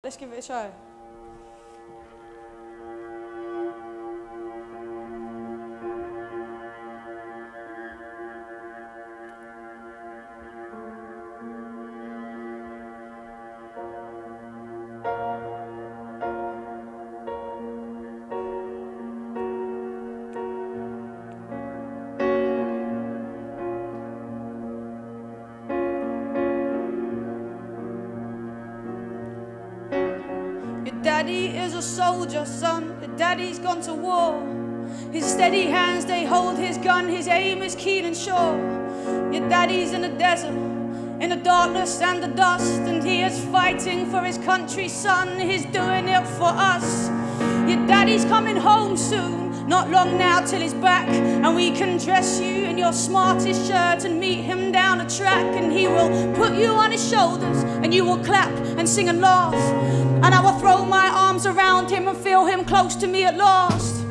Let's give it a try. Daddy is a soldier, son. Your daddy's gone to war. His steady hands, they hold his gun. His aim is keen and sure. Your daddy's in the desert, in the darkness and the dust, and he is fighting for his country, son. He's doing it for us. Your daddy's coming home soon, not long now till he's back, and we can dress you in your smartest shirt and meet him down the track, and he will put you on his shoulders and you will clap and sing and laugh, and I will throw my arms around him and feel him close to me at last.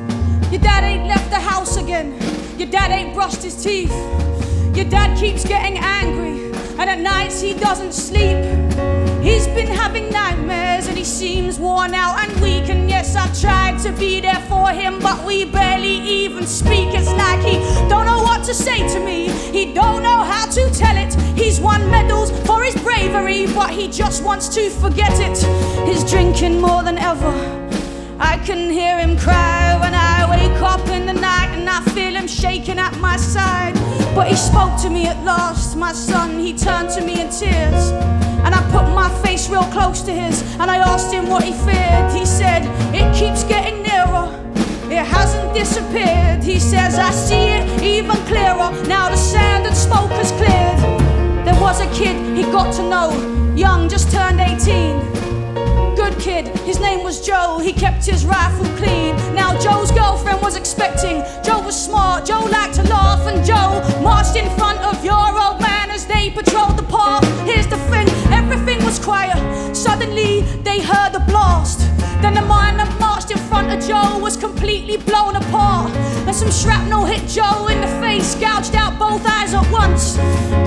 Your dad ain't left the house again, your dad ain't brushed his teeth, your dad keeps getting angry and at nights he doesn't sleep. He's been having nightmares and he seems worn out and weak, and yes, I've tried to be there for him, but we barely even speak. It's like he don't know what to say to me, he don't know how to tell it. He's won medals for his bravery, but he just wants to forget it. He's drinking more than ever, I can hear him cry when I wake up in the night, and I feel him shaking at my side. But he spoke to me at last, my son, he turned to me in tears, and I put my face real close to his, and I asked him what he feared. He said, it keeps getting nearer, it hasn't disappeared. He says, I see it even clearer, now the sand and smoke has cleared. There was a kid he got to know, young, just turned 18. Good kid, his name was Joe, he kept his rifle clean. Now Joe's girlfriend was expecting, Joe was smart, Joe liked to laugh, and Joe marched in front of your old man as they patrolled the path. Here's the thing, everything was quiet, suddenly they heard a blast. Then the man that marched in front of Joe was completely blown apart, and some shrapnel hit Joe in the face, gouged out both eyes at once.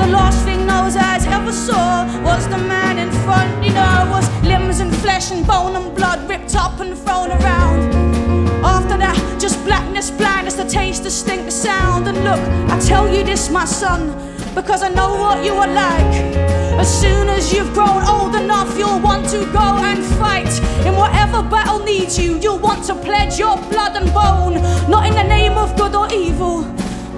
The last thing those eyes ever saw was the man in front, you know, was limbs and flesh and bone and blood ripped up and thrown around. After that, just blackness, blindness, the taste, the stink, the sound. And look, I tell you this, my son, because I know what you are like. As soon as you've grown old enough, you'll want to go and fight. In whatever battle needs you, you'll want to pledge your blood and bone. Not in the name of good or evil,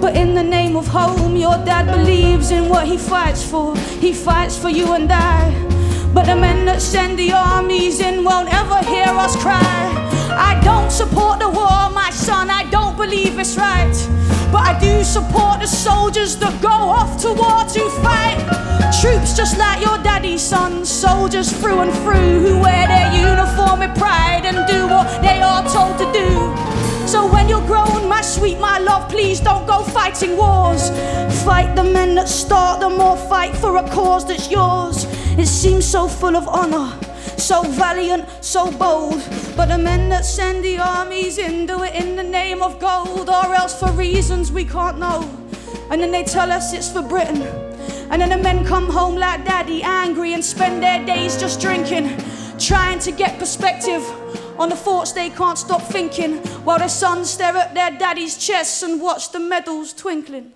but in the name of home. Your dad believes in what he fights for, he fights for you and I. But the men that send the armies in won't ever hear us cry. I don't support the war, my son, I don't believe it's right, but I do support the soldiers that go off to war to fight. Troops just like your daddy's sons, soldiers through and through, who wear their uniform with pride and do what they are told to do. So when you're grown, my sweet, my love, please don't go fighting wars. Fight the men that start them, or fight for a cause that's yours. It seems so full of honor, so valiant, so bold, but the men that send the armies in do it in the name of gold, or else for reasons we can't know. And then they tell us it's for Britain, and then the men come home like daddy, angry, and spend their days just drinking, trying to get perspective on the thoughts they can't stop thinking, while their sons stare at their daddy's chests and watch the medals twinkling.